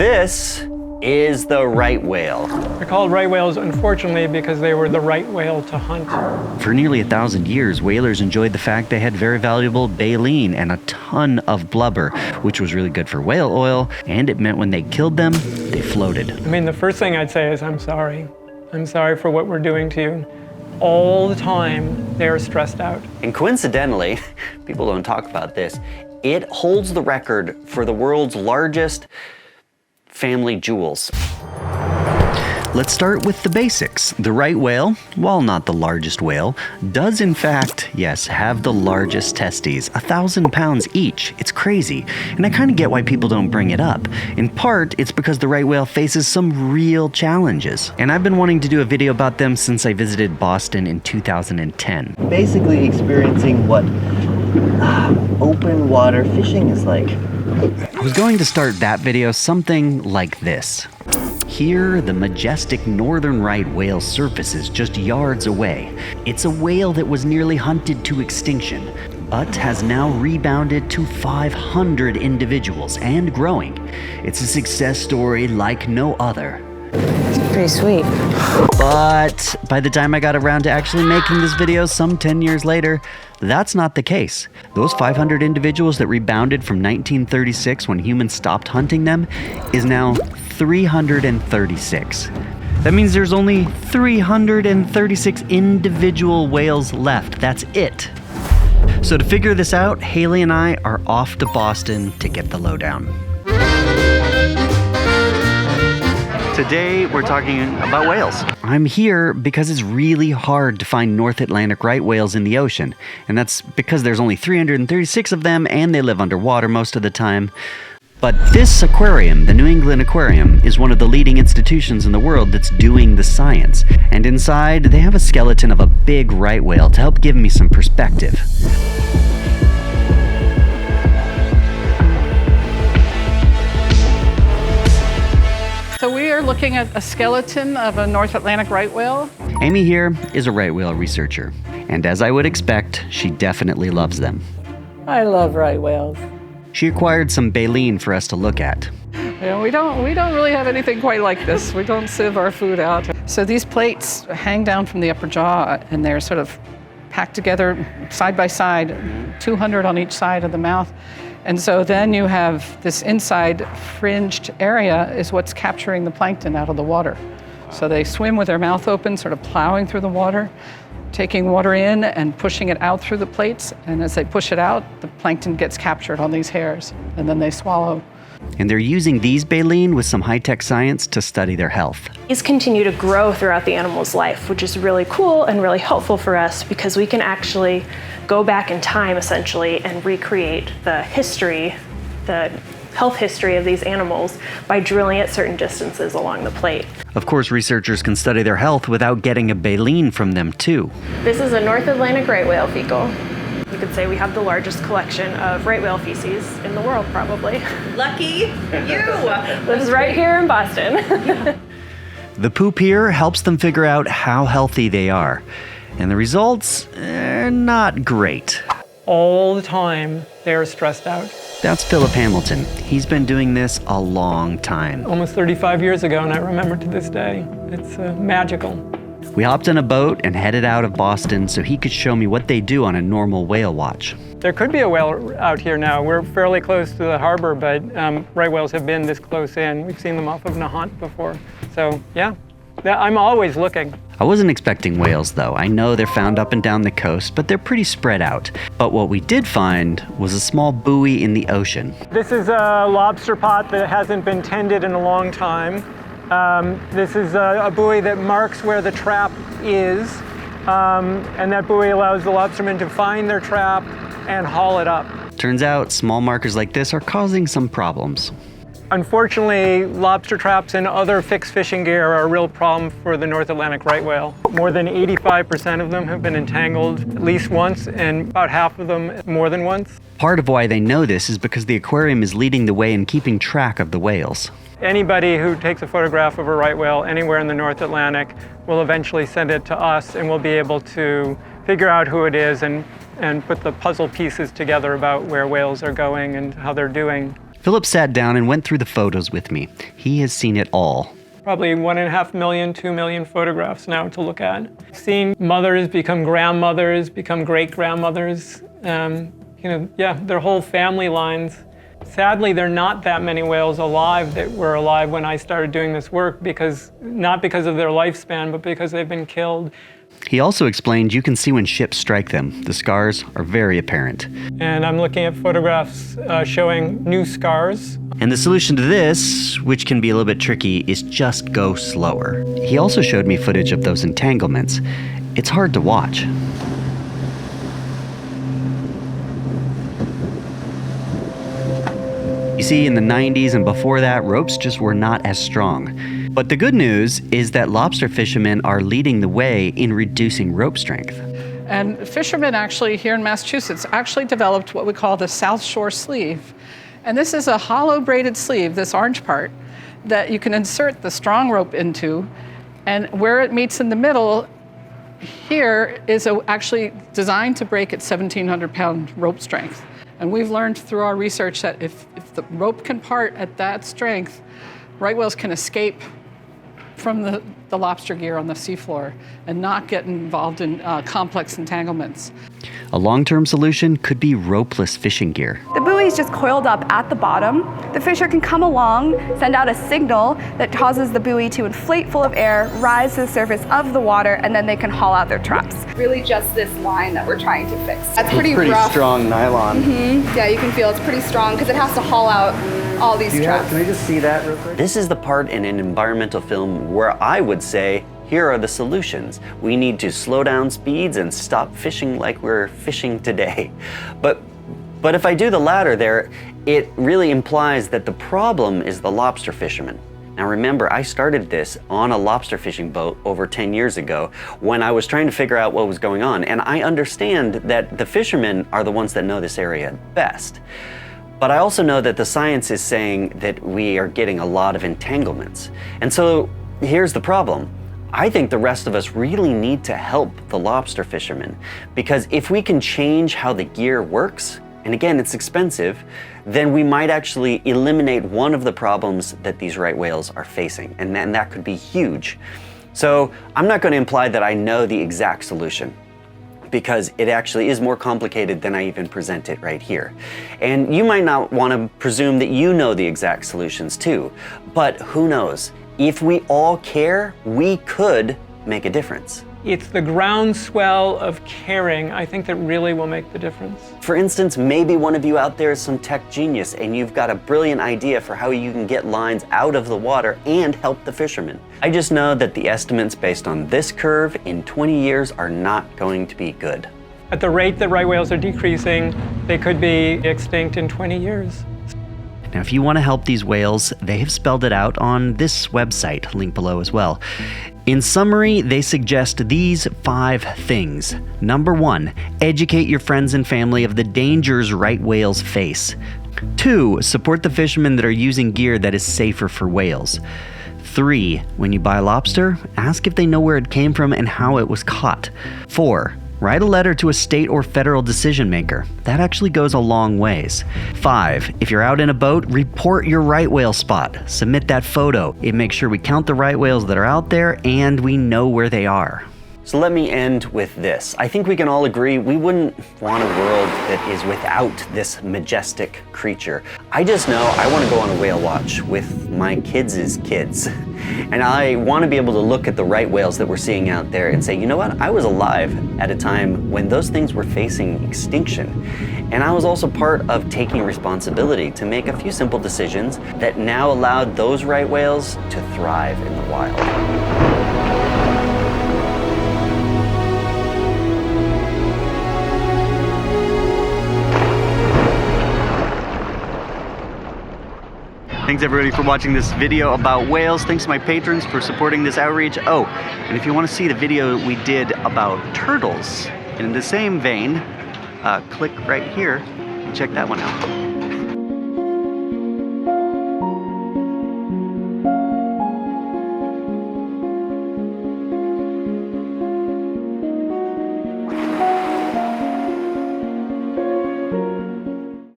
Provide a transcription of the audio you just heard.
This is the right whale. They're called right whales, unfortunately, because they were the right whale to hunt. For nearly 1,000 years, whalers enjoyed the fact they had very valuable baleen and a ton of blubber, which was really good for whale oil, and it meant when they killed them, they floated. I mean, the first thing I'd say is I'm sorry. I'm sorry for what we're doing to you. All the time, they're stressed out. And coincidentally, people don't talk about this, it holds the record for the world's largest family jewels. Let's start with the basics. The right whale, while not the largest whale, does in fact, yes, have the largest testes, 1,000 pounds each. It's crazy, and I kind of get why people don't bring it up. In part, it's because the right whale faces some real challenges, and I've been wanting to do a video about them since I visited Boston in 2010. Basically experiencing what open water fishing is like. I was going to start that video something like this. Here, the majestic northern right whale surfaces just yards away. It's a whale that was nearly hunted to extinction, but has now rebounded to 500 individuals and growing. It's a success story like no other. It's pretty sweet. But by the time I got around to actually making this video some 10 years later, that's not the case. Those 500 individuals that rebounded from 1936 when humans stopped hunting them is now 336. That means there's only 336 individual whales left. That's it. So to figure this out, Haley and I are off to Boston to get the lowdown. Today, we're talking about whales. I'm here because it's really hard to find North Atlantic right whales in the ocean. And that's because there's only 336 of them and they live underwater most of the time. But this aquarium, the New England Aquarium, is one of the leading institutions in the world that's doing the science. And inside, they have a skeleton of a big right whale to help give me some perspective. So we are looking at a skeleton of a North Atlantic right whale. Amy here is a right whale researcher, and as I would expect, she definitely loves them. I love right whales. She acquired some baleen for us to look at. Yeah, we don't really have anything quite like this. We don't sieve our food out. So these plates hang down from the upper jaw, and they're sort of packed together side by side, 200 on each side of the mouth. And so then you have this inside fringed area is what's capturing the plankton out of the water. So they swim with their mouth open, sort of plowing through the water, taking water in and pushing it out through the plates. And as they push it out, the plankton gets captured on these hairs, and then they swallow. And they're using these baleen with some high-tech science to study their health. These continue to grow throughout the animal's life, which is really cool and really helpful for us because we can actually go back in time, essentially, and recreate the history, the health history of these animals by drilling at certain distances along the plate. Of course, researchers can study their health without getting a baleen from them, too. This is a North Atlantic right whale fecal. You could say we have the largest collection of right whale feces in the world, probably. Lucky you! Lives right here in Boston. The poop here helps them figure out how healthy they are. And the results are not great. All the time, they're stressed out. That's Philip Hamilton. He's been doing this a long time. Almost 35 years ago, and I remember to this day. It's magical. We hopped in a boat and headed out of Boston so he could show me what they do on a normal whale watch. There could be a whale out here now. We're fairly close to the harbor, but right whales have been this close in. We've seen them off of Nahant before. So, yeah, I'm always looking. I wasn't expecting whales, though. I know they're found up and down the coast, but they're pretty spread out. But what we did find was a small buoy in the ocean. This is a lobster pot that hasn't been tended in a long time. This is a buoy that marks where the trap is, and that buoy allows the lobstermen to find their trap and haul it up. Turns out small markers like this are causing some problems. Unfortunately, lobster traps and other fixed fishing gear are a real problem for the North Atlantic right whale. More than 85% of them have been entangled at least once, and about half of them more than once. Part of why they know this is because the aquarium is leading the way in keeping track of the whales. Anybody who takes a photograph of a right whale anywhere in the North Atlantic will eventually send it to us, and we'll be able to figure out who it is and put the puzzle pieces together about where whales are going and how they're doing. Philip sat down and went through the photos with me. He has seen it all. Probably 1.5 million, 2 million photographs now to look at. Seeing mothers become grandmothers, become great-grandmothers, their whole family lines. Sadly, there are not that many whales alive that were alive when I started doing this work, not because of their lifespan, but because they've been killed. He also explained you can see when ships strike them. The scars are very apparent. And I'm looking at photographs showing new scars. And the solution to this, which can be a little bit tricky, is just go slower. He also showed me footage of those entanglements. It's hard to watch. You see, in the 90s and before that, ropes just were not as strong. But the good news is that lobster fishermen are leading the way in reducing rope strength. And fishermen actually here in Massachusetts actually developed what we call the South Shore sleeve. And this is a hollow braided sleeve, this orange part, that you can insert the strong rope into. And where it meets in the middle here is actually designed to break at 1,700-pound rope strength. And we've learned through our research that if the rope can part at that strength, right whales can escape from the lobster gear on the seafloor and not get involved in complex entanglements. A long-term solution could be ropeless fishing gear. The buoy is just coiled up at the bottom. The fisher can come along, send out a signal that causes the buoy to inflate full of air, rise to the surface of the water, and then they can haul out their traps. Really just this line that we're trying to fix. That's pretty rough. Strong nylon. Yeah, you can feel it's pretty strong because it has to haul out all these traps. Can we just see that real quick? This is the part in an environmental film where I would say, here are the solutions. We need to slow down speeds and stop fishing like we're fishing today. But if I do the latter there, it really implies that the problem is the lobster fishermen. Now remember, I started this on a lobster fishing boat over 10 years ago when I was trying to figure out what was going on. And I understand that the fishermen are the ones that know this area best. But I also know that the science is saying that we are getting a lot of entanglements. And so here's the problem. I think the rest of us really need to help the lobster fishermen, because if we can change how the gear works, and again, it's expensive, then we might actually eliminate one of the problems that these right whales are facing, and that could be huge. So I'm not going to imply that I know the exact solution, because it actually is more complicated than I even present it right here. And you might not want to presume that you know the exact solutions too, but who knows? If we all care, we could make a difference. It's the groundswell of caring, I think, that really will make the difference. For instance, maybe one of you out there is some tech genius and you've got a brilliant idea for how you can get lines out of the water and help the fishermen. I just know that the estimates based on this curve in 20 years are not going to be good. At the rate that right whales are decreasing, they could be extinct in 20 years. Now, if you want to help these whales, they have spelled it out on this website, link below as well. In summary, they suggest these 5 things. Number 1, educate your friends and family of the dangers right whales face. 2, support the fishermen that are using gear that is safer for whales. 3, when you buy lobster, ask if they know where it came from and how it was caught. 4, write a letter to a state or federal decision maker. That actually goes a long ways. 5, if you're out in a boat, report your right whale spot. Submit that photo. It makes sure we count the right whales that are out there and we know where they are. So let me end with this. I think we can all agree we wouldn't want a world that is without this majestic creature. I just know I want to go on a whale watch with my kids' kids. And I want to be able to look at the right whales that we're seeing out there and say, you know what? I was alive at a time when those things were facing extinction. And I was also part of taking responsibility to make a few simple decisions that now allowed those right whales to thrive in the wild. Thanks everybody for watching this video about whales. Thanks to my patrons for supporting this outreach. Oh, and if you want to see the video we did about turtles in the same vein, click right here and check that one out.